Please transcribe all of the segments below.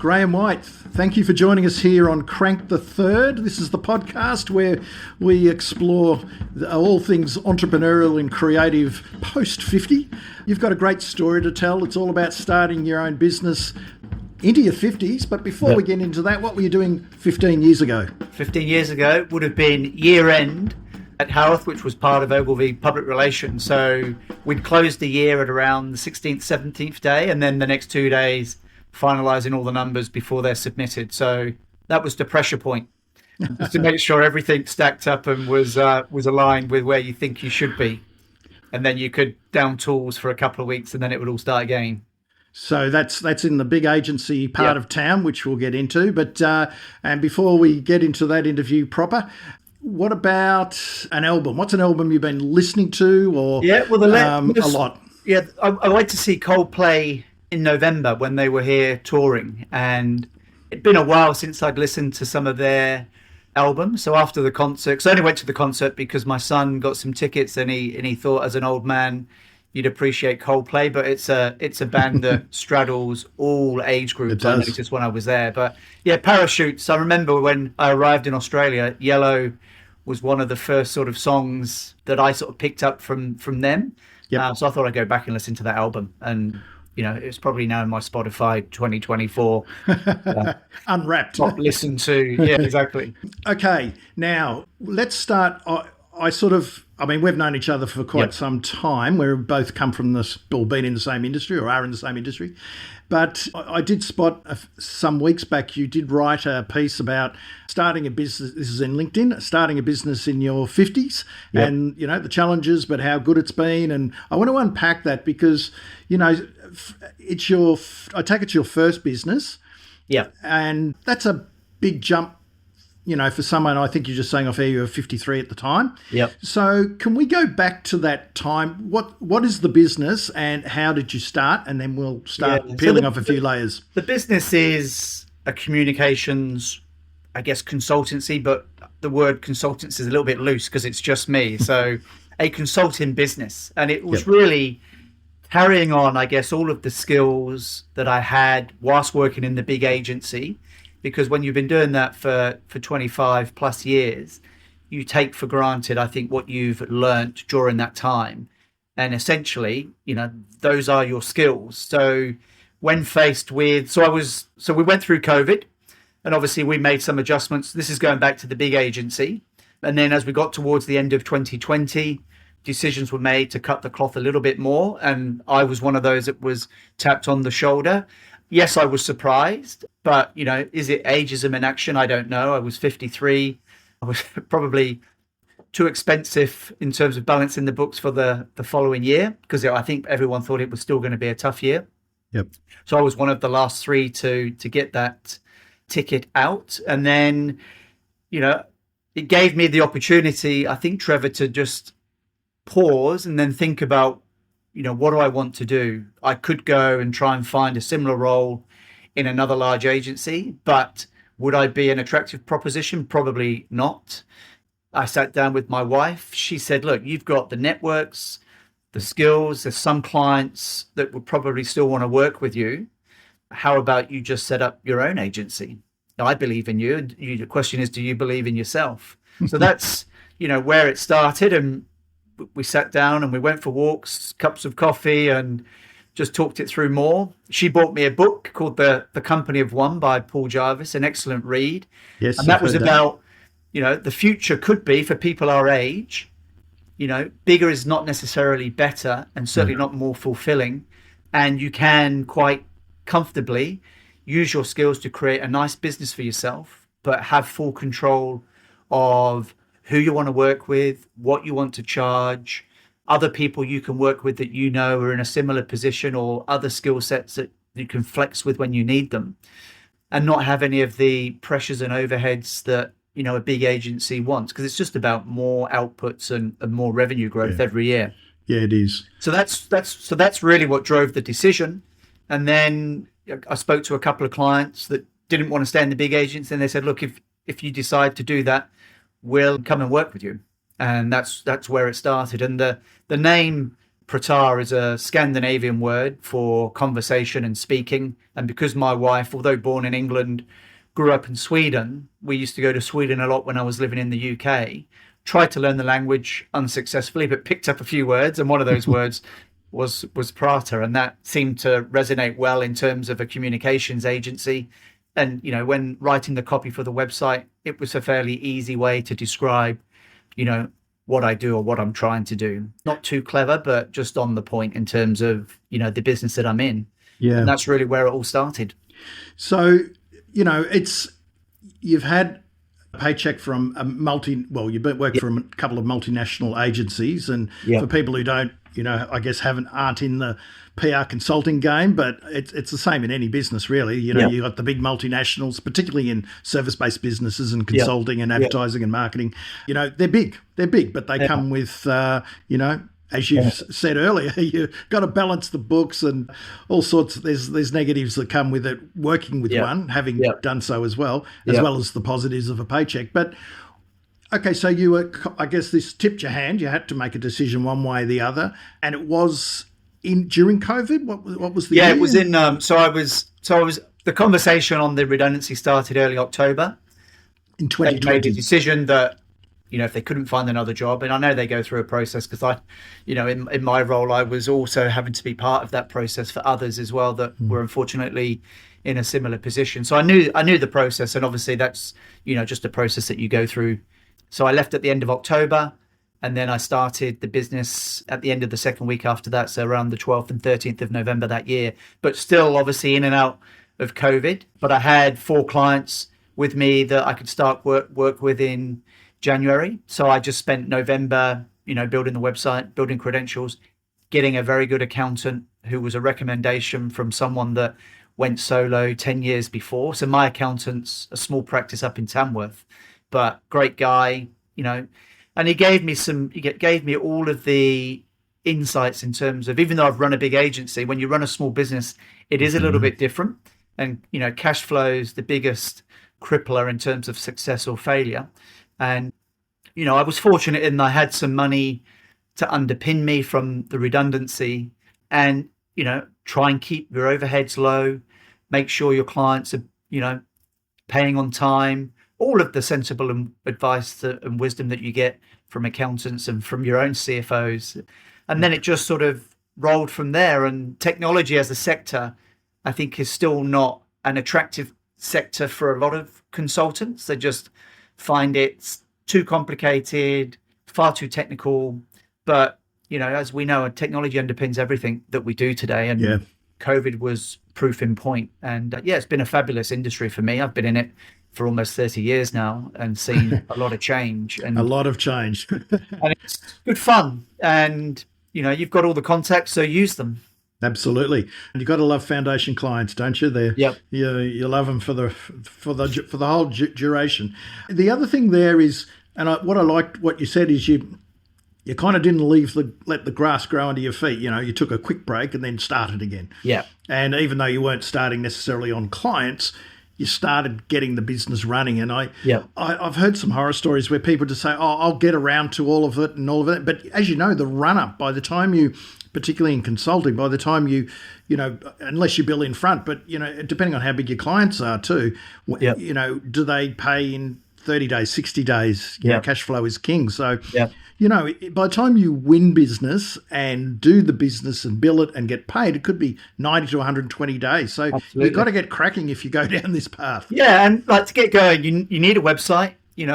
Graham White, thank you for joining us here on Crank the Third. This is the podcast where we explore all things entrepreneurial and creative post-50. You've got a great story to tell. It's all about starting your own business into your 50s. But before we get into that, what were you doing 15 years ago? 15 years ago would have been year end at Howarth, which was part of Ogilvy Public Relations. So we'd closed the year at around the 16th, 17th day, and then the next 2 days finalising all the numbers before they're submitted. So that was the pressure point, just to make sure everything stacked up and was aligned with where you think you should be. And then you could down tools for a couple of weeks and then it would all start again. So that's in the big agency part of town, which we'll get into. But and before we get into that interview proper, what about an album? What's an album you've been listening to, or a lot? Yeah, I went to see Coldplay in November when they were here touring, and it'd been a while since I'd listened to some of their albums. So after the concert, because I only went to the concert because my son got some tickets, and he thought, as an old man, you'd appreciate Coldplay. But it's a band that straddles all age groups. I noticed when I was there. But yeah, Parachutes. I remember when I arrived in Australia, Yellow was one of the first sort of songs that I sort of picked up from them. Yep. So I thought I'd go back and listen to that album, and it's probably now in my Spotify 2024 unwrapped. Not listened to. Yeah, exactly. Okay, now let's start. We've known each other for quite some time. We've both come from been in the same industry or are in the same industry. But I did spot some weeks back, you did write a piece about starting a business. This is in LinkedIn, starting a business in your 50s and, the challenges, but how good it's been. And I want to unpack that because, I take it's your first business. Yeah. And that's a big jump. For someone, I think you're just saying off air, you were 53 at the time. Yep. So can we go back to that time? What is the business and how did you start? And then we'll start peeling off a few layers. The business is a communications, I guess, consultancy, but the word consultancy is a little bit loose because it's just me. So a consulting business. And it was really carrying on, I guess, all of the skills that I had whilst working in the big agency. Because when you've been doing that for 25 plus years, you take for granted, I think, what you've learnt during that time. And essentially, those are your skills. So when faced with, we went through COVID and obviously we made some adjustments. This is going back to the big agency. And then as we got towards the end of 2020, decisions were made to cut the cloth a little bit more. And I was one of those that was tapped on the shoulder. Yes, I was surprised, but, is it ageism in action? I don't know. I was 53. I was probably too expensive in terms of balancing the books for the following year because I think everyone thought it was still going to be a tough year. Yep. So I was one of the last three to get that ticket out. And then, it gave me the opportunity, I think, Trevor, to just pause and then think about, what do I want to do? I could go and try and find a similar role in another large agency, but would I be an attractive proposition? Probably not. I sat down with my wife. She said, look, you've got the networks, the skills. There's some clients that would probably still want to work with you. How about you just set up your own agency? I believe in you. The question is, do you believe in yourself? So that's, where it started. And we sat down and we went for walks, cups of coffee, and just talked it through more. She bought me a book called The Company of One by Paul Jarvis, an excellent read. Yes, and that was about, the future could be for people our age. Bigger is not necessarily better and certainly not more fulfilling. And you can quite comfortably use your skills to create a nice business for yourself, but have full control of who you want to work with, what you want to charge, other people you can work with that are in a similar position or other skill sets that you can flex with when you need them, and not have any of the pressures and overheads that, a big agency wants, because it's just about more outputs and more revenue growth every year. Yeah, it is. So that's really what drove the decision. And then I spoke to a couple of clients that didn't want to stay in the big agency, and they said, look, if you decide to do that, we'll come and work with you. And that's where it started. And the name pratar is a Scandinavian word for conversation and speaking. And because my wife, although born in England, grew up in Sweden, we used to go to Sweden a lot when I was living in the UK. Tried to learn the language unsuccessfully, but picked up a few words. And one of those words was prata. And that seemed to resonate well in terms of a communications agency. And, when writing the copy for the website, it was a fairly easy way to describe, what I do or what I'm trying to do. Not too clever, but just on the point in terms of, the business that I'm in. Yeah. And that's really where it all started. So, you've had a paycheck from you've worked for a couple of multinational agencies. And for people who don't, I guess aren't in the PR consulting game, but it's the same in any business, really. You've got the big multinationals, particularly in service-based businesses and consulting and advertising and marketing. They're big, but they come with, as you've said earlier, you've got to balance the books and all sorts. There's negatives that come with it, working with one, having done so as well as the positives of a paycheck. But okay, so you were, I guess this tipped your hand. You had to make a decision one way or the other, and it was during COVID. What was the year? It was in. So I was. The conversation on the redundancy started early October. In 2020, they made a decision that if they couldn't find another job, and I know they go through a process because in my role, I was also having to be part of that process for others as well that were unfortunately in a similar position. So I knew the process, and obviously that's just a process that you go through. So I left at the end of October, and then I started the business at the end of the second week after that, so around the 12th and 13th of November that year, but still obviously in and out of COVID. But I had 4 clients with me that I could start work with in January. So I just spent November, building the website, building credentials, getting a very good accountant who was a recommendation from someone that went solo 10 years before. So my accountant's a small practice up in Tamworth, but great guy, and he gave me all of the insights in terms of, even though I've run a big agency, when you run a small business, it is a little bit different. And, cash flow is the biggest crippler in terms of success or failure. And, I was fortunate in I had some money to underpin me from the redundancy and, try and keep your overheads low, make sure your clients are, paying on time, all of the sensible advice and wisdom that you get from accountants and from your own CFOs. And then it just sort of rolled from there. And technology as a sector, I think, is still not an attractive sector for a lot of consultants. They just find it too complicated, far too technical. But, as we know, technology underpins everything that we do today. And COVID was proof in point. And it's been a fabulous industry for me. I've been in it for almost 30 years now and seen a lot of change. And a lot of change. And it's good fun. And, you've got all the contacts, so use them. Absolutely. And you've got to love foundation clients, don't you? You love them for the whole duration. The other thing there is, and what I liked what you said is you kind of didn't let the grass grow under your feet. You took a quick break and then started again. Yeah. And even though you weren't starting necessarily on clients, you started getting the business running. And I've heard some horror stories where people just say, I'll get around to all of it and all of it. But as you know, the run-up, by the time you, particularly in consulting, by the time you unless you bill in front, but, depending on how big your clients are too, do they pay in 30 days, 60 days? Cash flow is king. So, by the time you win business and do the business and bill it and get paid, it could be 90 to 120 days. So you've got to get cracking if you go down this path. Yeah, and to get going, you need a website,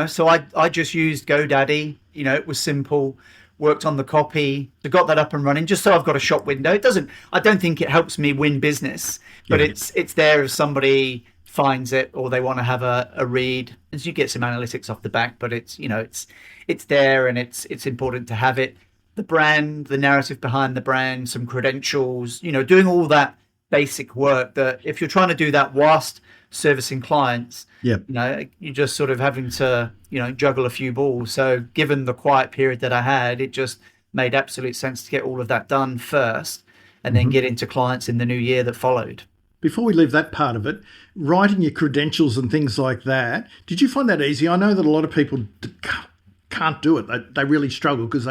so I just used GoDaddy. It was simple, worked on the copy, got that up and running just so I've got a shop window. I don't think it helps me win business, but it's there if somebody finds it or they want to have a read, as you get some analytics off the back, but it's there and it's important to have it. The brand, the narrative behind the brand, some credentials, doing all that basic work that if you're trying to do that whilst servicing clients, you're just sort of having to, juggle a few balls. So given the quiet period that I had, it just made absolute sense to get all of that done first and then get into clients in the new year that followed. Before we leave that part of it, writing your credentials and things like that, did you find that easy? I know that a lot of people can't do it. They really struggle because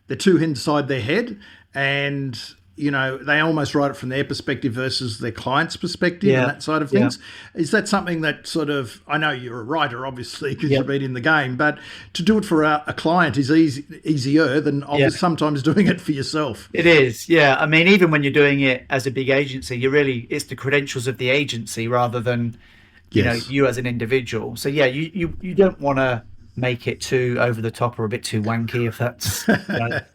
they're too inside their head, and they almost write it from their perspective versus their client's perspective and that side of things. Is that something that sort of, I know you're a writer, obviously, because you've been in the game, but to do it for a client is easier than sometimes doing it for yourself. It is, yeah. I mean, even when you're doing it as a big agency, it's the credentials of the agency rather than, you as an individual. So yeah, you don't want to make it too over the top or a bit too wanky, if that's the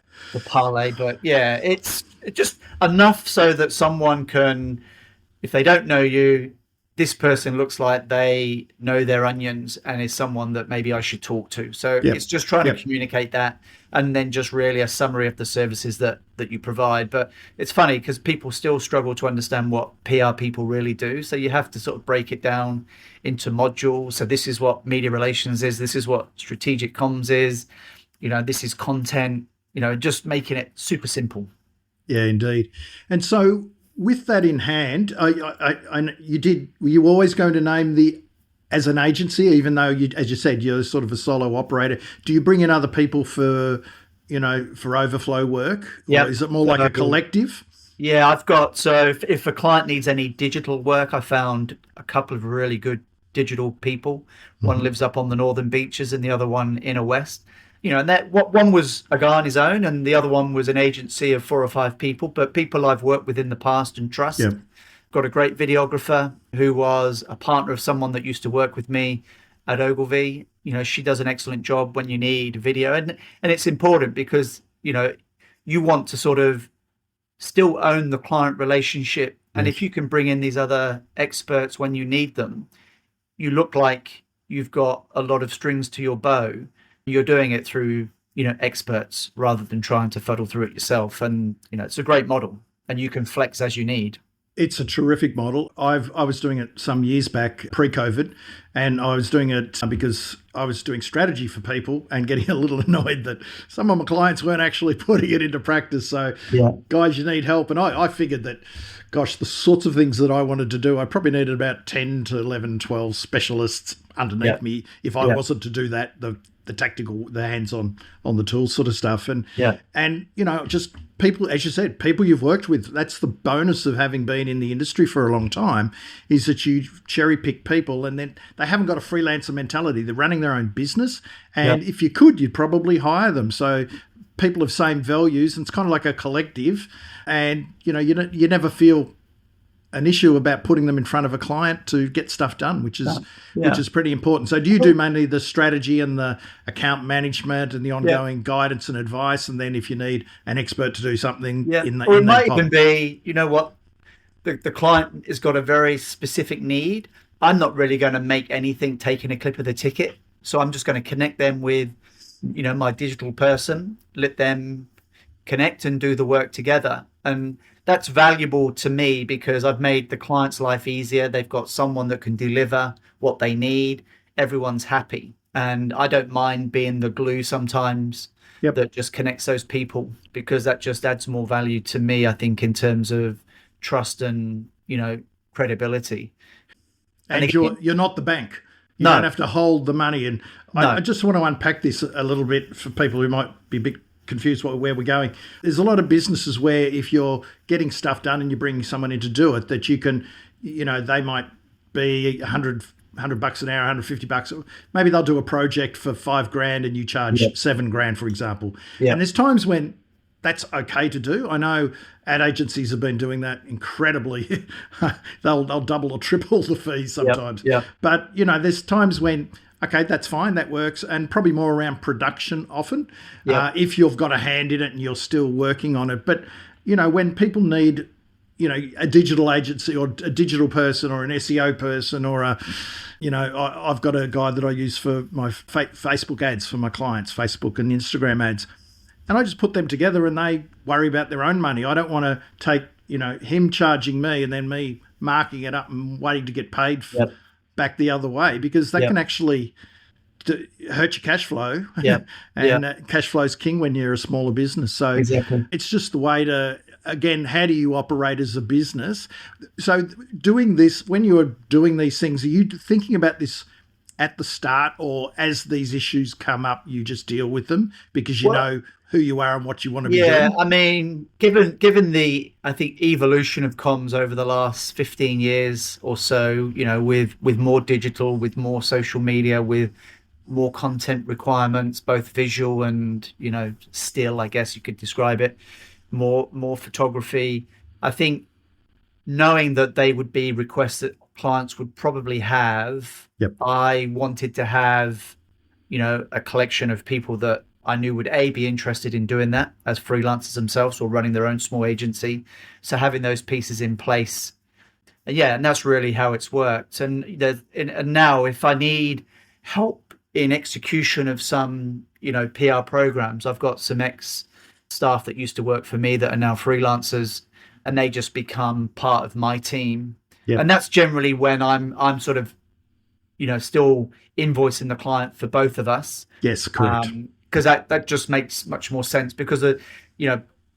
parlay. But yeah, it's just enough so that someone can, if they don't know you, this person looks like they know their onions and is someone that maybe I should talk to. So it's just trying to communicate that, and then just really a summary of the services that you provide. But it's funny because people still struggle to understand what PR people really do. So you have to sort of break it down into modules. So this is what media relations is. This is what strategic comms is. This is content, just making it super simple. Yeah, indeed. And so with that in hand, were you always going to name as an agency, even though as you said, you're sort of a solo operator? Do you bring in other people for overflow work? Yeah. Is it more like a collective? Yeah, I've got, so if a client needs any digital work, I found a couple of really good digital people. One lives up on the northern beaches and the other one in a west. And one was a guy on his own, and the other one was an agency of 4 or 5 people, but people I've worked with in the past and trust. Yep. Got a great videographer who was a partner of someone that used to work with me at Ogilvy. She does an excellent job when you need video, and it's important because you want to sort of still own the client relationship, and if you can bring in these other experts when you need them, you look like you've got a lot of strings to your bow. You're doing it through, experts rather than trying to fuddle through it yourself. And, it's a great model, and you can flex as you need. It's a terrific model. I was doing it some years back pre-COVID, and I was doing it because I was doing strategy for people and getting a little annoyed that some of my clients weren't actually putting it into practice. So, guys, you need help. And I figured that, gosh, the sorts of things that I wanted to do, I probably needed about 10 to 11, 12 specialists underneath me if I wasn't to do that, the tactical, the hands-on the tools sort of stuff. And just people, as you said, people you've worked with. That's the bonus of having been in the industry for a long time, is that you cherry pick people, and then they haven't got a freelancer mentality. They're running their own business, and if you could, you'd probably hire them. So people of same values, and it's kind of like a collective, and you never feel an issue about putting them in front of a client to get stuff done, which is pretty important. So do you do mainly the strategy and the account management and the ongoing guidance and advice, and then if you need an expert to do something or it might even be, the client has got a very specific need. I'm not really going to make anything taking a clip of the ticket, so I'm just going to connect them with my digital person, let them connect and do the work together. And that's valuable to me because I've made the client's life easier. They've got someone that can deliver what they need. Everyone's happy. And I don't mind being the glue sometimes that just connects those people, because that just adds more value to me, I think, in terms of trust and, credibility. And again, you're not the bank. You don't have to hold the money. And I just want to unpack this a little bit for people who might be a bit confused where we're going. There's a lot of businesses where if you're getting stuff done and you're bringing someone in to do it, that you can, they might be $100 an hour, $150. Maybe they'll do a project for $5,000 and you charge $7,000, for example. And there's times when that's okay to do. I know ad agencies have been doing that incredibly. they'll double or triple the fees sometimes. But there's times when, okay, that's fine, that works, and probably more around production often, if you've got a hand in it and you're still working on it. But, when people need, a digital agency or a digital person or an SEO person or I've got a guy that I use for my Facebook ads for my clients, Facebook and Instagram ads, and I just put them together and they worry about their own money. I don't want to take, him charging me and then me marking it up and waiting to get paid back the other way, because that can actually hurt your cash flow. And cash flow is king when you're a smaller business. So it's just the way to, again, how do you operate as a business? So doing this, when you're doing these things, are you thinking about this at the start, or as these issues come up, you just deal with them because you Well, know who you are and what you want to be yeah, doing? I mean, given the I think evolution of comms over the last 15 years or so, with more digital, with more social media, with more content requirements, both visual and, still, I guess you could describe it, more photography. I think knowing that they would be requests that clients would probably have, Yep. I wanted to have, a collection of people that I knew would be interested in doing that as freelancers themselves or running their own small agency. So having those pieces in place, and that's really how it's worked. And now if I need help in execution of some, PR programs, I've got some ex staff that used to work for me that are now freelancers, and they just become part of my team. Yep. And that's generally when I'm sort of, still invoicing the client for both of us. Yes, correct. Because that just makes much more sense because, it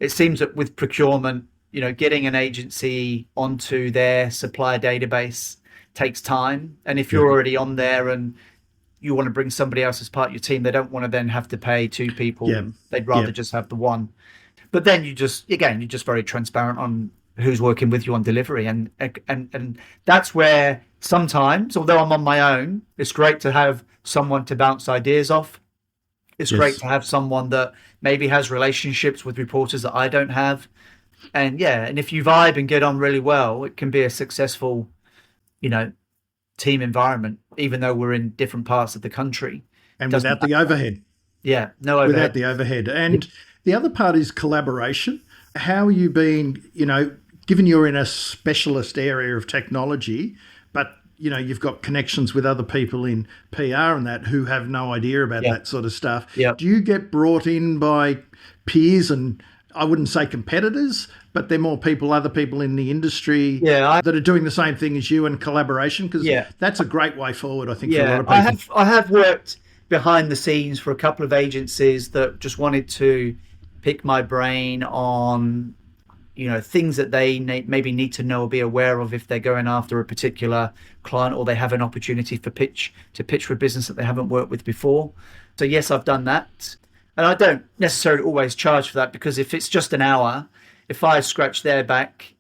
seems that with procurement, getting an agency onto their supplier database takes time. And if you're Yep. already on there and you want to bring somebody else as part of your team, they don't want to then have to pay two people. Yep. They'd rather Yep. just have the one. But then you're just very transparent on who's working with you on delivery. And that's where sometimes, although I'm on my own, it's great to have someone to bounce ideas off. It's great Yes. to have someone that maybe has relationships with reporters that I don't have. And if you vibe and get on really well, it can be a successful, you know, team environment, even though we're in different parts of the country. And Doesn't without the matter. overhead. Yeah, no Without overhead. the overhead. And the other part is collaboration. How are you being, given you're in a specialist area of technology, but you've got connections with other people in PR and that who have no idea about Yeah, that sort of stuff. yeah. Do you get brought in by peers and I wouldn't say competitors, but they're more people, other people in the industry Yeah, that are doing the same thing as you and collaboration? Because yeah. that's a great way forward, I think, for a lot Yeah, of I people. have worked behind the scenes for a couple of agencies that just wanted to pick my brain on, things that they maybe need to know or be aware of if they're going after a particular client or they have an opportunity to pitch for a business that they haven't worked with before. So yes, I've done that. And I don't necessarily always charge for that because if it's just an hour, if I scratch their back,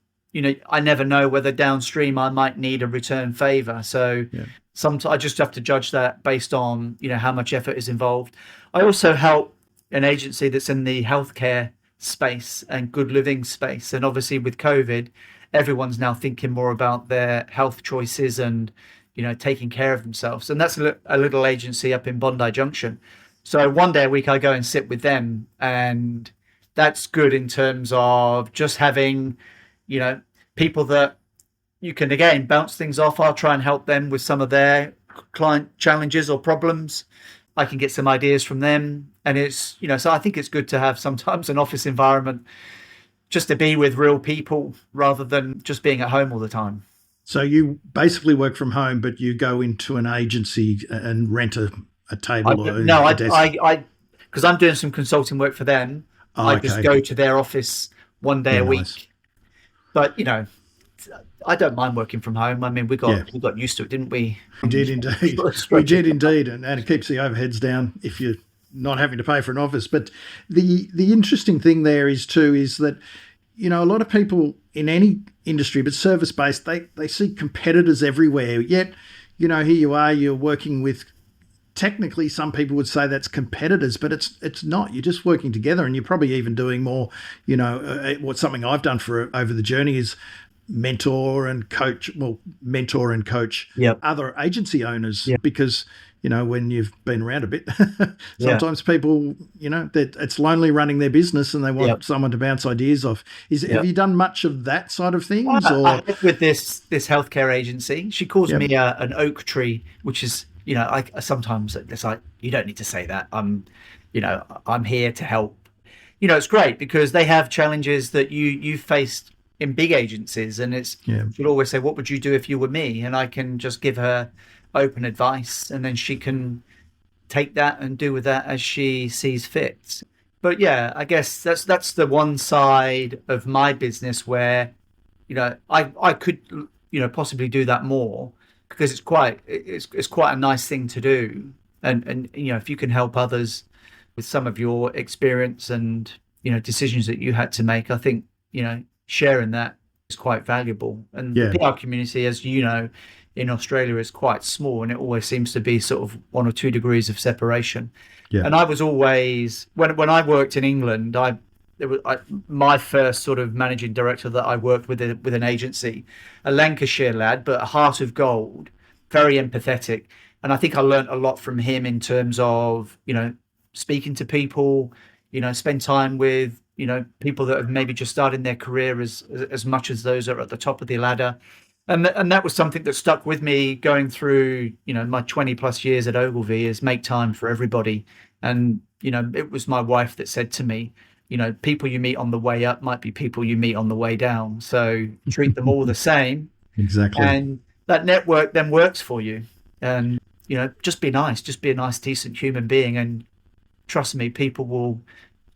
I never know whether downstream I might need a return favor. So Yeah. sometimes I just have to judge that based on, how much effort is involved. I also help an agency that's in the healthcare space and good living space. And obviously with COVID, everyone's now thinking more about their health choices and, taking care of themselves. And that's a little agency up in Bondi Junction. So one day a week I go and sit with them, and that's good in terms of just having, people that you can again bounce things off. I'll try and help them with some of their client challenges or problems. I can get some ideas from them. And it's, so I think it's good to have sometimes an office environment just to be with real people rather than just being at home all the time. So you basically work from home, but you go into an agency and rent a table or No, a desk. because I'm doing some consulting work for them. Oh, I just okay. go to their office one day Yeah, a week. nice. But, I don't mind working from home. I mean, we Yeah. got used to it, didn't we? We did indeed. We did indeed. And it keeps the overheads down if you're not having to pay for an office. But the interesting thing there is that, a lot of people in any industry, but service-based, they see competitors everywhere. Yet, here you are, you're working with, technically some people would say that's competitors, but it's not. You're just working together, and you're probably even doing more, what something I've done for over the journey is mentor and coach Yep. other agency owners Yeah. because when you've been around a bit Yeah. sometimes people that it's lonely running their business and they want Yep. someone to bounce ideas off. Yep. Have you done much of that side of things I or work with this healthcare agency. She calls Yep. me an oak tree, which is, I sometimes it's like, you don't need to say that. I'm here to help. It's great because they have challenges that you've faced in big agencies, and she'll always say, what would you do if you were me? And I can just give her open advice, and then she can take that and do with that as she sees fit. But yeah, I guess that's the one side of my business where, I could, possibly do that more because it's quite a nice thing to do. And if you can help others with some of your experience and decisions that you had to make, I think sharing that is quite valuable. And the Yeah. PR community, as you know, in Australia is quite small, and it always seems to be sort of 1 or 2 degrees of separation. Yeah. And I was always, when I worked in England, my first sort of managing director that I worked with an agency, a Lancashire lad, but a heart of gold, very empathetic. And I think I learned a lot from him in terms of, speaking to people, spend time with, people that have maybe just started their career as much as those that are at the top of the ladder. And that was something that stuck with me going through, my 20 plus years at Ogilvy, is make time for everybody. And, it was my wife that said to me, people you meet on the way up might be people you meet on the way down. So treat them all the same. Exactly. And that network then works for you. And, just be nice, be a nice, decent human being. And trust me, people will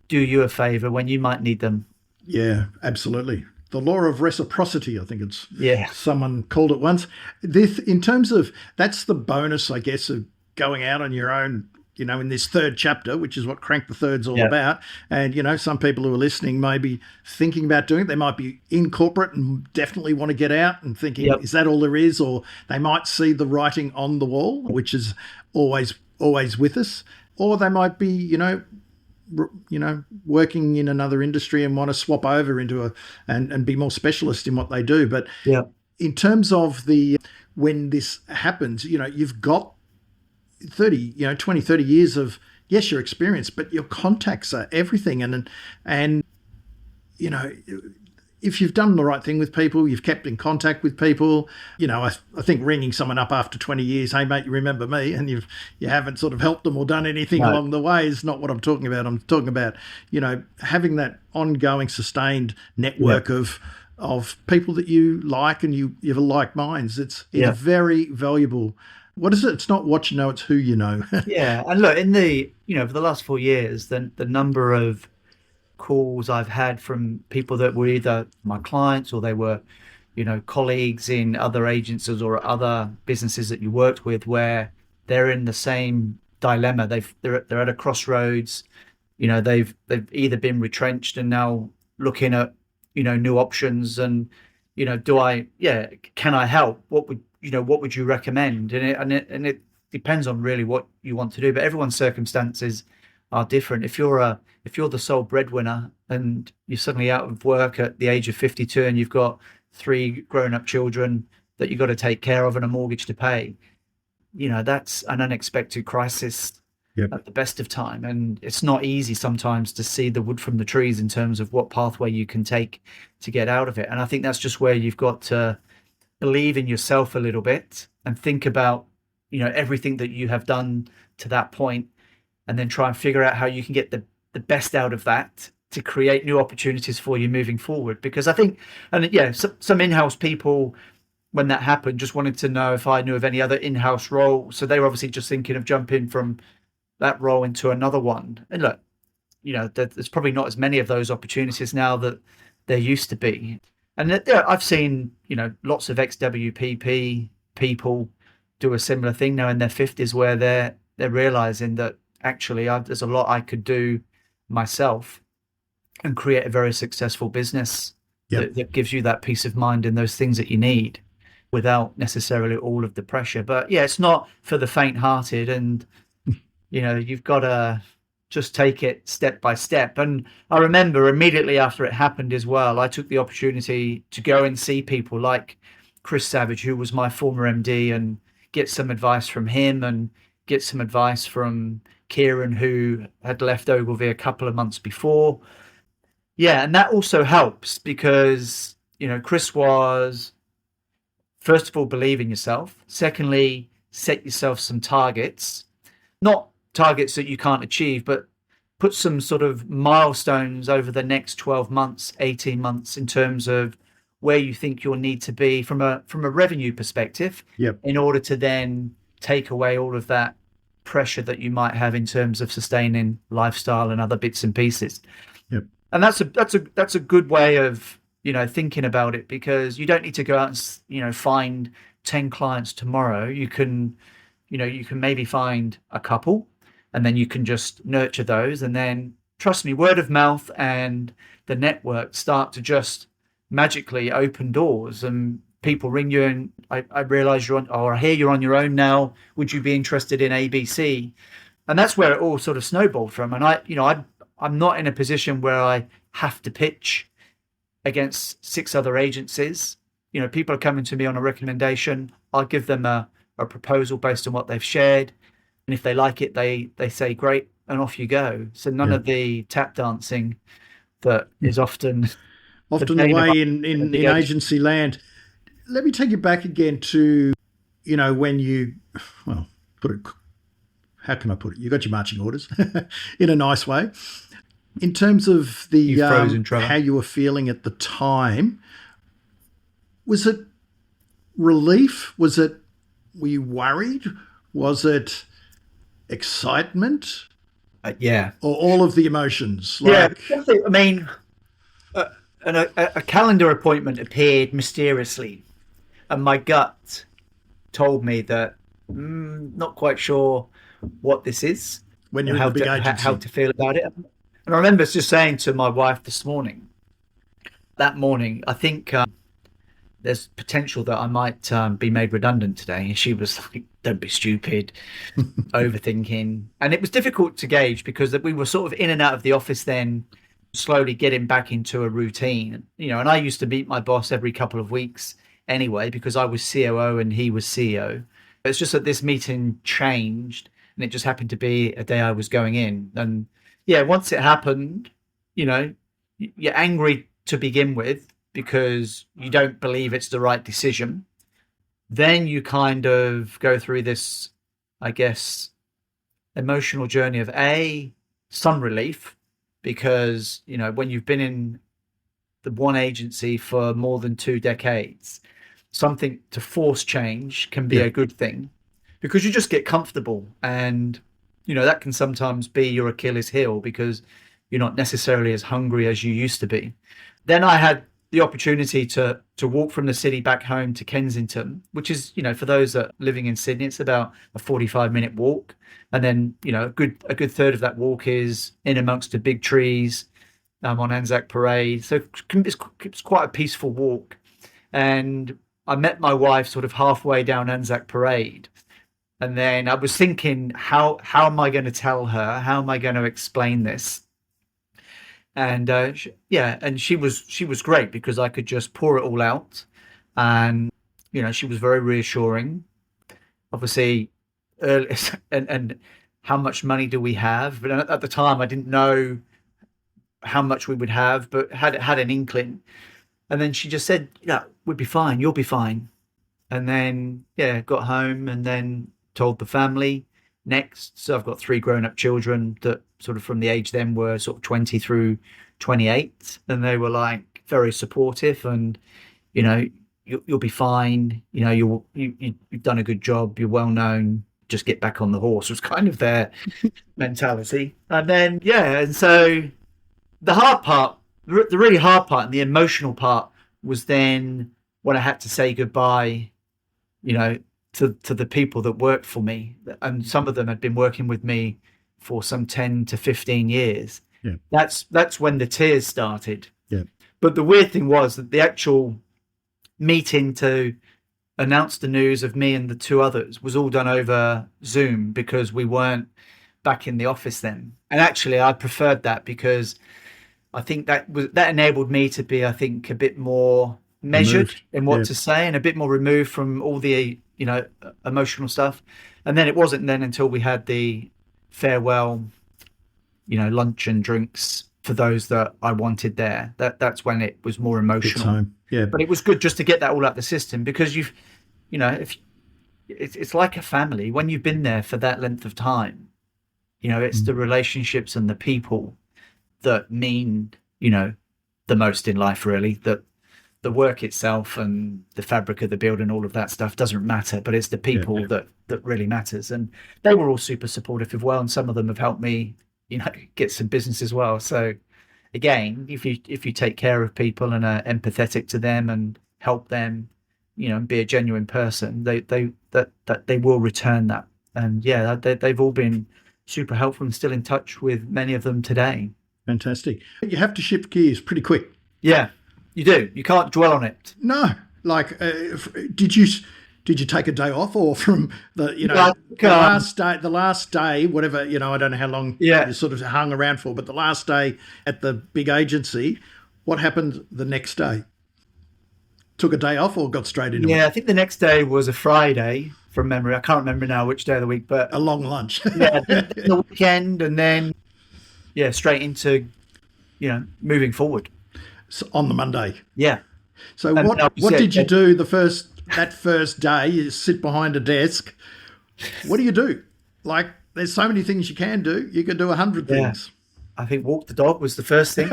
do you a favor when you might need them. Yeah, absolutely. The law of reciprocity, I think it's Yeah. someone called it once. This, in terms of, that's the bonus, I guess, of going out on your own, in this third chapter, which is what Crank the Third's all about. And, some people who are listening may be thinking about doing it. They might be in corporate and definitely want to get out and thinking, is that all there is? Or they might see the writing on the wall, which is always with us. Or they might be, working in another industry and want to swap over into and be more specialist in what they do. But in terms of when this happens, you've got 20, 30 years of, yes, your experience, but your contacts are everything. And if you've done the right thing with people, you've kept in contact with people, I think ringing someone up after 20 years, hey mate, you remember me, and you haven't sort of helped them or done anything along the way is not what I'm talking about. I'm talking about, having that ongoing sustained network of people that you like and you have like minds. It's very valuable. What is it? It's not what you know, it's who you know. Yeah. And look, for the last 4 years, the number of calls I've had from people that were either my clients or they were, colleagues in other agencies or other businesses that you worked with, where they're in the same dilemma. They're at a crossroads. They've either been retrenched and now looking at, new options, and, can I help? What would you recommend? And it depends on really what you want to do, but everyone's circumstances are different. If you're the sole breadwinner and you're suddenly out of work at the age of 52 and you've got 3 grown-up children that you've got to take care of and a mortgage to pay, that's an unexpected crisis at the best of time. And it's not easy sometimes to see the wood from the trees in terms of what pathway you can take to get out of it. And I think that's just where you've got to believe in yourself a little bit and think about, everything that you have done to that point, and then try and figure out how you can get the best out of that to create new opportunities for you moving forward. Because I think, some in-house people, when that happened, just wanted to know if I knew of any other in-house role. So they were obviously just thinking of jumping from that role into another one. And look, there's probably not as many of those opportunities now that there used to be. And I've seen, lots of ex-WPP people do a similar thing now in their 50s, where they're realizing that actually there's a lot I could do myself and create a very successful business that gives you that peace of mind and those things that you need without necessarily all of the pressure. But it's not for the faint-hearted, and you've got to just take it step by step. And I remember immediately after it happened as well, I took the opportunity to go and see people like Chris Savage, who was my former MD, and get some advice from him and get some advice from Kieran, who had left Ogilvy a couple of months before. And that also helps because, Chris was, first of all, believe in yourself. Secondly, set yourself some targets, not targets that you can't achieve, but put some sort of milestones over the next 12 months, 18 months in terms of where you think you'll need to be from a revenue perspective in order to then take away all of that pressure that you might have in terms of sustaining lifestyle and other bits and pieces. And that's a good way of thinking about it, because you don't need to go out and find 10 clients tomorrow, you can maybe find a couple, and then you can just nurture those. And then trust me, word of mouth and the network start to just magically open doors, and people ring you and I realize you're on, or I hear you're on your own now. Would you be interested in ABC? And that's where it all sort of snowballed from. And I'm not in a position where I have to pitch against 6 other agencies. People are coming to me on a recommendation. I'll give them a proposal based on what they've shared. And if they like it, they say, great, and off you go. So none of the tap dancing that is often the way in agency land. Let me take you back again to, when you, well, how can I put it? You got your marching orders in a nice way. In terms of the how you were feeling at the time, was it relief? Were you worried? Was it excitement? Yeah. Or all of the emotions? I mean, a calendar appointment appeared mysteriously, and my gut told me that not quite sure what this is. When you're in the big agency. How to feel about it. And I remember just saying to my wife that morning, I think there's potential that I might be made redundant today. And she was like, don't be stupid, overthinking. And it was difficult to gauge because we were sort of in and out of the office then, slowly getting back into a routine. And I used to meet my boss every couple of weeks anyway, because I was COO and he was CEO. It's just that this meeting changed, and it just happened to be a day I was going in. And yeah, once it happened, you're angry to begin with because you don't believe it's the right decision. Then you kind of go through this, I guess, emotional journey of some relief, because, when you've been in the one agency for more than 2 decades, something to force change can be a good thing, because you just get comfortable. And that can sometimes be your Achilles heel because you're not necessarily as hungry as you used to be. Then I had the opportunity to walk from the city back home to Kensington, which is, for those that are living in Sydney, it's about a 45-minute walk. And then, a good third of that walk is in amongst the big trees on Anzac Parade. So it's quite a peaceful walk. And I met my wife sort of halfway down Anzac Parade. And then I was thinking, how am I going to tell her? How am I going to explain this? And and she was great because I could just pour it all out. And, she was very reassuring. Obviously, and how much money do we have? But at the time, I didn't know how much we would have, but had an inkling. And then she just said, we'd be fine. You'll be fine. And then, got home and then told the family next. So I've got 3 grown-up children that sort of from the age then were sort of 20 through 28. And they were like very supportive and, you'll be fine. You've done a good job. You're well known. Just get back on the horse was kind of their mentality. And then, and so the hard part, the really hard part and the emotional part was then when I had to say goodbye, to the people that worked for me. And some of them had been working with me for some 10 to 15 years. Yeah. That's when the tears started. Yeah. But the weird thing was that the actual meeting to announce the news of me and the 2 others was all done over Zoom because we weren't back in the office then. And actually I preferred that because I think that enabled me to be, I think, a bit more measured in what to say and a bit more removed from all the, emotional stuff. And then it wasn't then until we had the farewell, lunch and drinks for those that I wanted there. That's when it was more emotional. Time. Yeah. But it was good just to get that all out the system because if it's like a family when you've been there for that length of time. It's the relationships and the people that mean, the most in life, really. That the work itself and the fabric of the building, all of that stuff doesn't matter, but it's the people that really matters. And they were all super supportive as well. And some of them have helped me, get some business as well. So again, if you take care of people and are empathetic to them and help them, and be a genuine person, they will return that. And yeah, they've all been super helpful and still in touch with many of them today. Fantastic. You have to shift gears pretty quick. Yeah, you do. You can't dwell on it. No, like, did you take a day off, or from the the last day, whatever, I don't know how long you sort of hung around for, but the last day at the big agency, what happened the next day? Took a day off or got straight into it? Yeah, I think the next day was a Friday from memory. I can't remember now which day of the week, but a long lunch. Yeah, the weekend, and then straight into moving forward. So on the Monday. Yeah. So what did you do that first day? You sit behind a desk. What do you do? Like, there's so many things you can do. You can do 100 things. I think walk the dog was the first thing.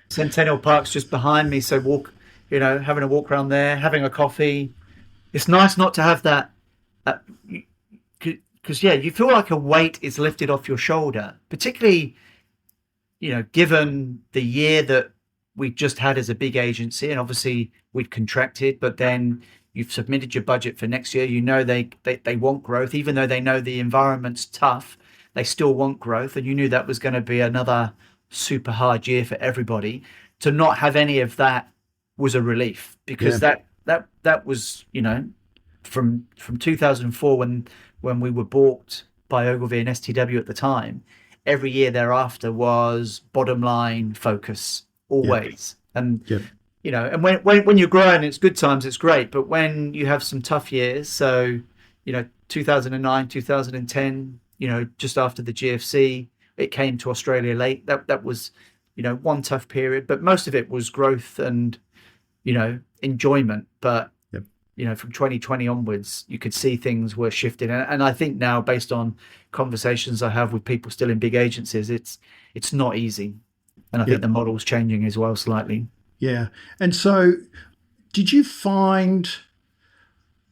Centennial Park's just behind me, so having a walk around there, having a coffee. It's nice not to have that, because you feel like a weight is lifted off your shoulder, particularly, given the year that we just had as a big agency, and obviously we'd contracted, but then you've submitted your budget for next year. They want growth, even though they know the environment's tough. They still want growth, and you knew that was going to be another super hard year for everybody. To not have any of that was a relief, because that was from 2004 when we were bought by Ogilvy and STW at the time. Every year thereafter was bottom line focus always. And and when you're growing, it's good times, it's great, but when you have some tough years, so 2009, 2010, just after the GFC, it came to Australia late. That was, one tough period, but most of it was growth and, enjoyment. But, from 2020 onwards, you could see things were shifting. And I think now, based on conversations I have with people still in big agencies, it's not easy. And I think the model's changing as well slightly. Yeah. And so did you find...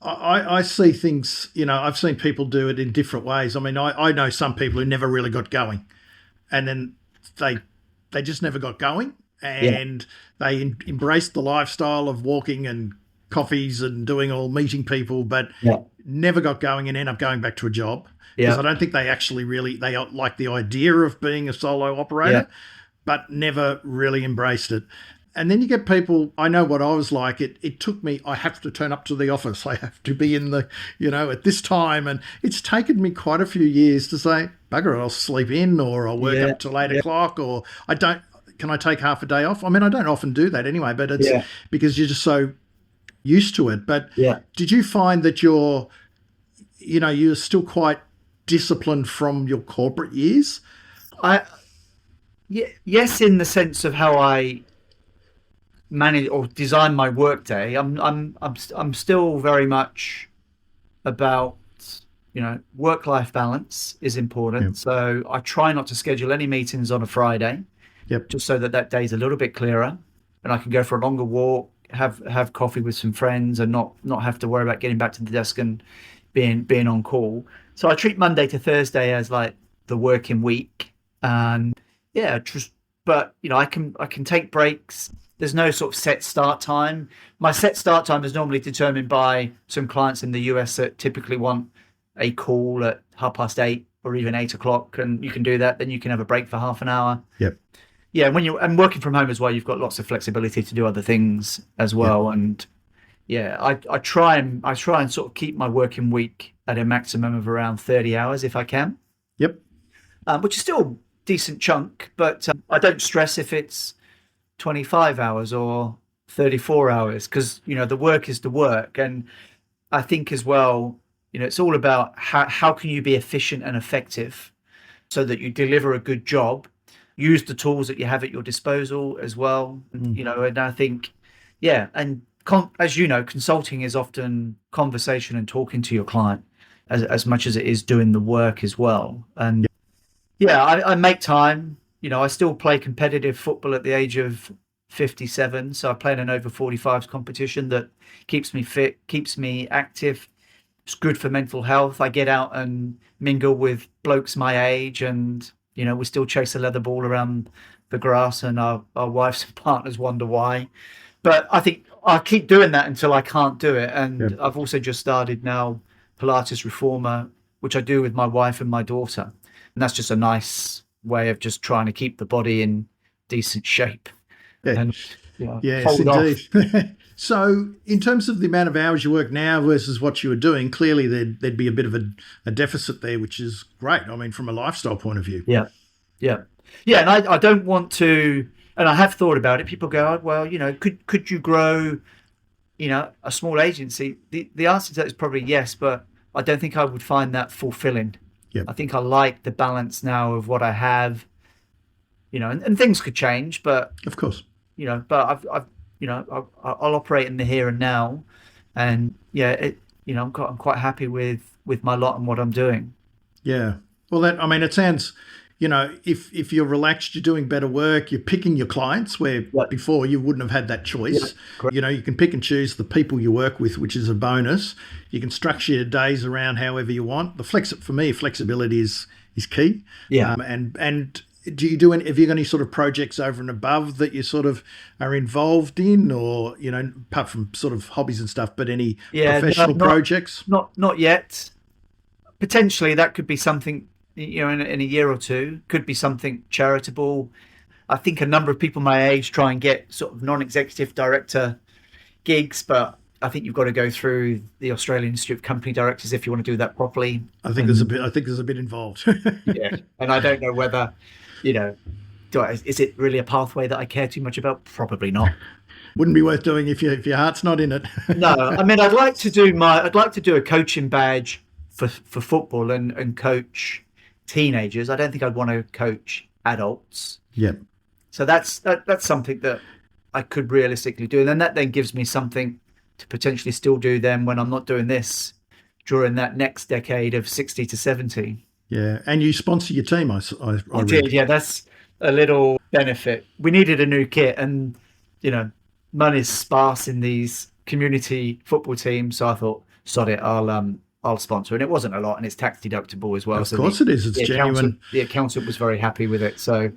I see things, I've seen people do it in different ways. I mean, I know some people who never really got going, and then they just never got going, and they embraced the lifestyle of walking and coffees and meeting people, but never got going and end up going back to a job. Because I don't think they actually they like the idea of being a solo operator, but never really embraced it. And then you get people, I know what I was like. It took me, I have to turn up to the office. I have to be in the, at this time. And it's taken me quite a few years to say, bugger it, I'll sleep in, or I'll work up till 8 o'clock, or can I take half a day off? I mean, I don't often do that anyway, but it's because you're just so used to it. But did you find that you're still quite disciplined from your corporate years? Yes, in the sense of how I manage or design my workday. I'm still very much about work-life balance is important. So I try not to schedule any meetings on a Friday, just so that day's a little bit clearer, and I can go for a longer walk, have coffee with some friends, and not have to worry about getting back to the desk and being on call. So I treat Monday to Thursday as like the working week, and but I can take breaks. There's no sort of set start time. My set start time is normally determined by some clients in the US that typically want a call at 8:30 or even 8 o'clock, and you can do that. Then you can have a break for half an hour. Yeah, and working from home as well, you've got lots of flexibility to do other things as well. And I try and sort of keep my working week at a maximum of around 30 hours if I can. Which is still a decent chunk, but I don't stress if it's 25 hours or 34 hours, because the work is the work. And I think as well, it's all about how can you be efficient and effective so that you deliver a good job, use the tools that you have at your disposal as well. And I think and as consulting is often conversation and talking to your client as much as it is doing the work as well. And I make time. I still play competitive football at the age of 57. So I play in an over 45s competition that keeps me fit, keeps me active. It's good for mental health. I get out and mingle with blokes my age, and, we still chase a leather ball around the grass, and our wives and partners wonder why. But I think I'll keep doing that until I can't do it. And Yep. I've also just started now Pilates Reformer, which I do with my wife and my daughter. And that's just a nice way of just trying to keep the body in decent shape Yeah. and Yes, hold off. indeed. So, in terms of the amount of hours you work now versus what you were doing, clearly there'd be a bit of a deficit there, which is great. I mean, from a lifestyle point of view. Yeah. Yeah. Yeah. And I don't want to, and I have thought about it. People go, "Oh, well, could you grow, a small agency?" The answer to that is probably yes, but I don't think I would find that fulfilling. Yep. I think I like the balance now of what I have, and things could change, but Of course. but I'll operate in the here and now, and I'm quite happy with my lot and what I'm doing. Yeah. Well, it sounds, if you're relaxed, you're doing better work, you're picking your clients where Yep. before you wouldn't have had that choice. Correct. You can pick and choose the people you work with, which is a bonus. You can structure your days around however you want. For me, flexibility is key. Yeah. And do you have you got any sort of projects over and above that you sort of are involved in, or, apart from sort of hobbies and stuff, but any professional projects? Not yet. Potentially that could be something, in a year or two. Could be something charitable. I think a number of people my age try and get sort of non-executive director gigs, but I think you've got to go through the Australian Institute of Company Directors if you want to do that properly. I think there's a bit involved. Yeah, and I don't know whether, is it really a pathway that I care too much about? Probably not. Wouldn't be worth doing if your heart's not in it. No, I mean, I'd like to do a coaching badge for football and coach teenagers. I don't think I'd want to coach adults. Yeah. So that's something that I could realistically do, and then that gives me something to potentially still do then when I'm not doing this during that next decade of 60 to 70. Yeah, and you sponsor your team. I did. Yeah, that's a little benefit. We needed a new kit, and money's sparse in these community football teams, so I thought, sod it, I'll sponsor, and it wasn't a lot, and it's tax deductible as well. Of course it is. It's genuine. The accountant was very happy with it. So,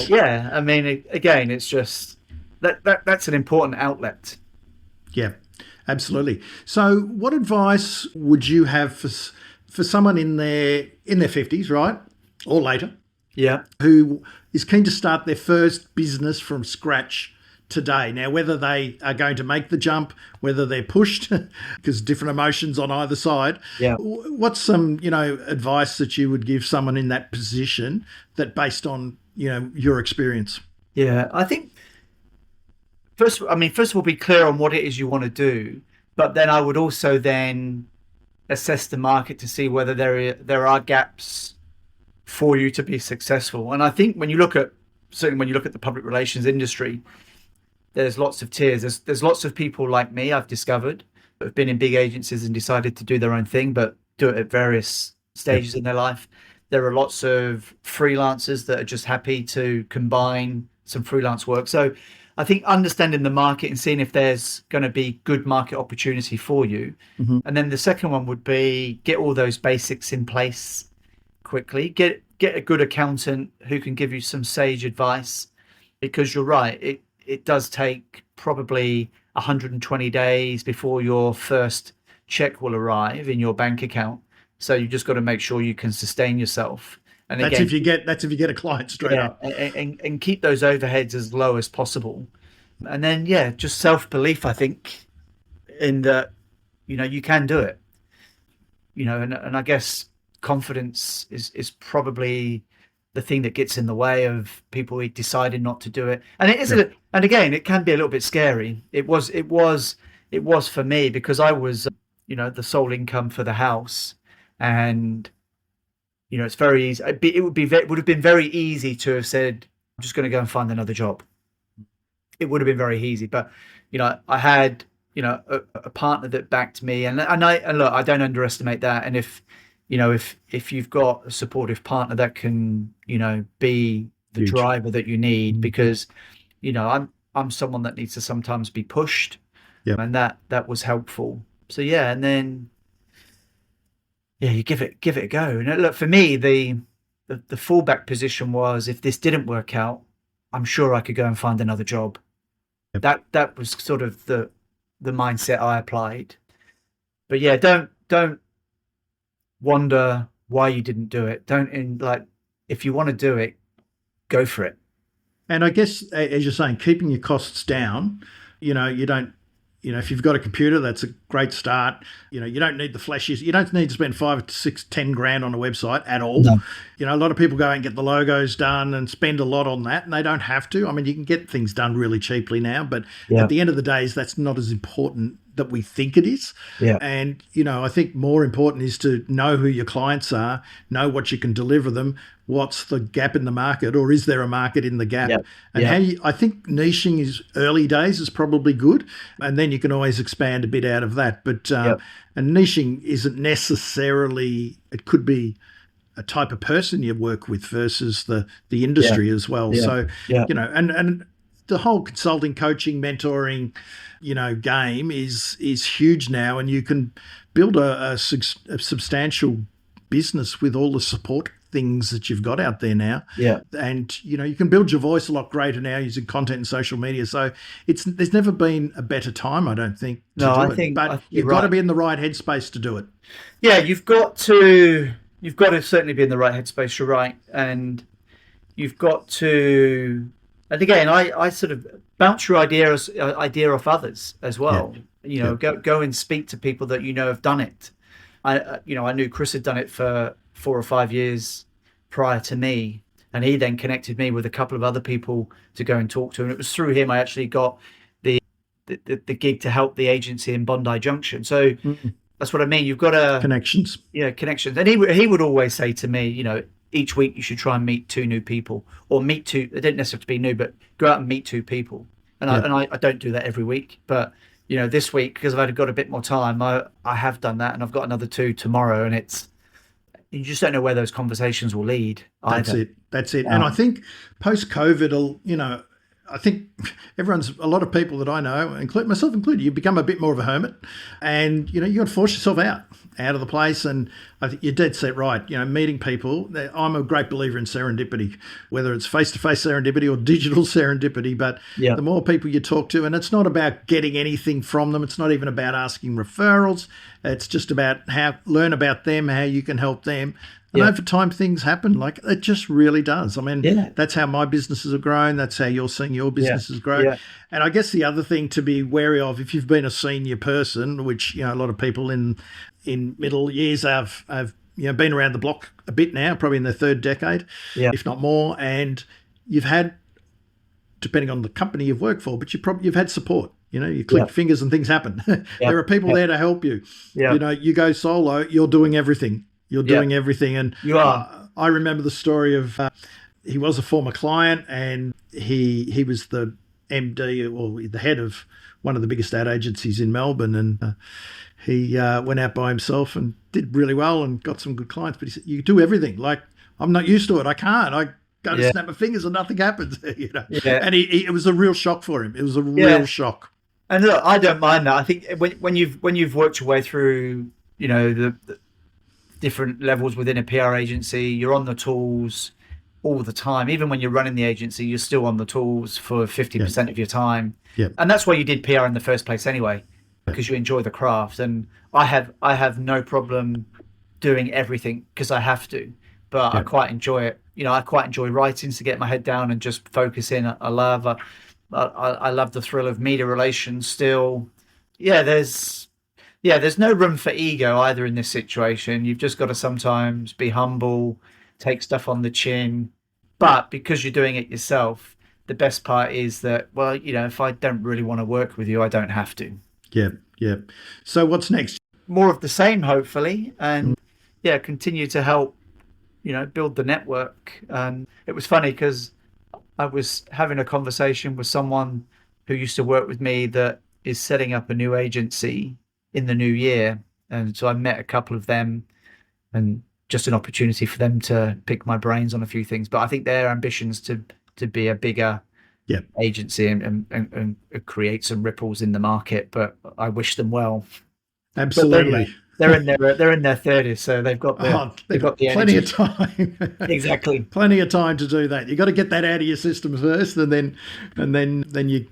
yeah, I mean, again, it's just that's an important outlet. Yeah, absolutely. So, what advice would you have for someone in their 50s, right, or later, Yeah. who is keen to start their first business from scratch today? Now, whether they are going to make the jump, whether they're pushed, because different emotions on either side. Yeah. What's some, advice that you would give someone in that position that based on, your experience? Yeah, I think first of all, be clear on what it is you want to do, but then I would also then assess the market to see whether there are gaps for you to be successful. And I think certainly when you look at the public relations industry, there's lots of tiers. There's lots of people like me, I've discovered, that have been in big agencies and decided to do their own thing, but do it at various stages in their life. There are lots of freelancers that are just happy to combine some freelance work. So I think understanding the market and seeing if there's going to be good market opportunity for you. Mm-hmm. And then the second one would be get all those basics in place quickly. Get a good accountant who can give you some sage advice, because you're right. It does take probably 120 days before your first check will arrive in your bank account. So you just got to make sure you can sustain yourself. And that's if you get a client straight up. And keep those overheads as low as possible. And then just self-belief, I think, in that you can do it. And I guess confidence is probably the thing that gets in the way of people deciding not to do it. And it is, and again, it can be a little bit scary. It was for me, because I was, the sole income for the house, and it's very easy. It would have been very easy to have said, I'm just going to go and find another job. It would have been very easy, but I had a partner that backed me, and look, I don't underestimate that. And if you've got a supportive partner that can, be the Huge. driver that you need, because, I'm someone that needs to sometimes be pushed, and that was helpful. So and then you give it a go. And look, for me, the fallback position was, if this didn't work out, I'm sure I could go and find another job. Yep. That was sort of the mindset I applied. But yeah, don't wonder why you didn't do it. If you want to do it, go for it. And I guess, as you're saying, keeping your costs down, you don't, if you've got a computer, that's a great start. You don't need the flashes. You don't need to spend 5, 6, 10 grand on a website at all. No. A lot of people go and get the logos done and spend a lot on that, and they don't have to. I mean, you can get things done really cheaply now, but at the end of the day, that's not as important that we think it is. Yeah. And, I think more important is to know who your clients are, know what you can deliver them, what's the gap in the market, or is there a market in the gap? Yep. And I think niching is early days is probably good, and then you can always expand a bit out of that. But and niching isn't necessarily, it could be a type of person you work with versus the industry as well. So, and the whole consulting, coaching, mentoring, game is huge now, and you can build a substantial business with all the support things that you've got out there now. Yeah. And you can build your voice a lot greater now using content and social media. So there's never been a better time, I don't think, to do it. But you've got to be in the right headspace to do it. Yeah, you've got to certainly be in the right headspace, you're right. And you've got to, and again, I sort of bounce your idea off others as well. Go and speak to people that have done it. I knew Chris had done it for 4 or 5 years prior to me, and he then connected me with a couple of other people to go and talk to, and it was through him I actually got the gig to help the agency in Bondi Junction. So that's what I mean. You've got to connections. Yeah, connections. And he would always say to me, each week you should try and meet 2 new people, or meet 2. They didn't necessarily have to be new, but go out and meet 2 people. And I don't do that every week, but this week, because I've got a bit more time, I have done that, and I've got another 2 tomorrow, and you just don't know where those conversations will lead either. That's it. And I think post-COVID, I think a lot of people that I know, myself included, you become a bit more of a hermit, and you got to force yourself out of the place. And I think you're dead set right. Meeting people. I'm a great believer in serendipity, whether it's face-to-face serendipity or digital serendipity. But the more people you talk to, and it's not about getting anything from them. It's not even about asking referrals. It's just about learn about them, how you can help them. And over time, things happen. Like, it just really does. I mean, that's how my businesses have grown. That's how you're seeing your businesses grow. Yeah. And I guess the other thing to be wary of, if you've been a senior person, which a lot of people in middle years have been around the block a bit now, probably in their 3rd decade, if not more, and you've had, depending on the company you've worked for, but you've had support. You click fingers and things happen. There are people there to help you. You go solo, you're doing everything. You're doing everything. And you are. I remember the story of he was a former client, and he was the MD or the head of one of the biggest ad agencies in Melbourne. And he went out by himself and did really well and got some good clients. But he said, you do everything. Like, I'm not used to it. I can't. I go to snap my fingers and nothing happens. And it was a real shock for him. It was a real shock. And look, I don't mind that. I think when you've worked your way through, the different levels within a PR agency, you're on the tools all the time. Even when you're running the agency, you're still on the tools for 50% of your time. And that's why you did PR in the first place anyway, because you enjoy the craft. And I have no problem doing everything because I have to, but I quite enjoy it. I quite enjoy writing, to get my head down and just focus in. I love the thrill of media relations still. There's no room for ego either in this situation. You've just got to sometimes be humble, take stuff on the chin. But because you're doing it yourself, the best part is that, if I don't really want to work with you, I don't have to. Yeah. So what's next? More of the same, hopefully. And continue to help, build the network. And it was funny because I was having a conversation with someone who used to work with me that is setting up a new agency in the new year, and so I met a couple of them, and just an opportunity for them to pick my brains on a few things. But I think their ambitions to be a bigger agency and create some ripples in the market. But I wish them well. Absolutely. they're in their 30s, so they've got They've got the plenty energy. of time. Exactly. Plenty of time to do that. You've got to get that out of your system first, and then you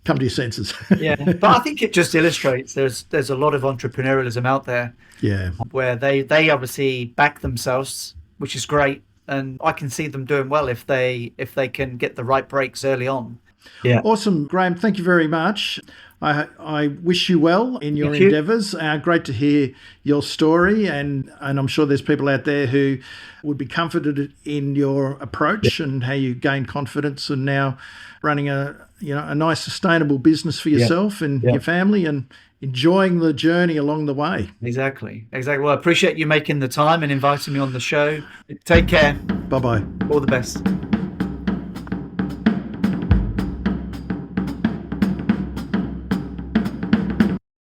come to your senses. Yeah, but I think it just illustrates there's a lot of entrepreneurialism out there. Yeah. Where they obviously back themselves, which is great, and I can see them doing well if they can get the right breaks early on. Yeah. Awesome, Graham. Thank you very much. I wish you well in your endeavours. Great to hear your story, and I'm sure there's people out there who would be comforted in your approach and how you gained confidence and now running a nice sustainable business for yourself and your family and enjoying the journey along the way. Exactly. Well, I appreciate you making the time and inviting me on the show. Take care. Bye-bye. All the best.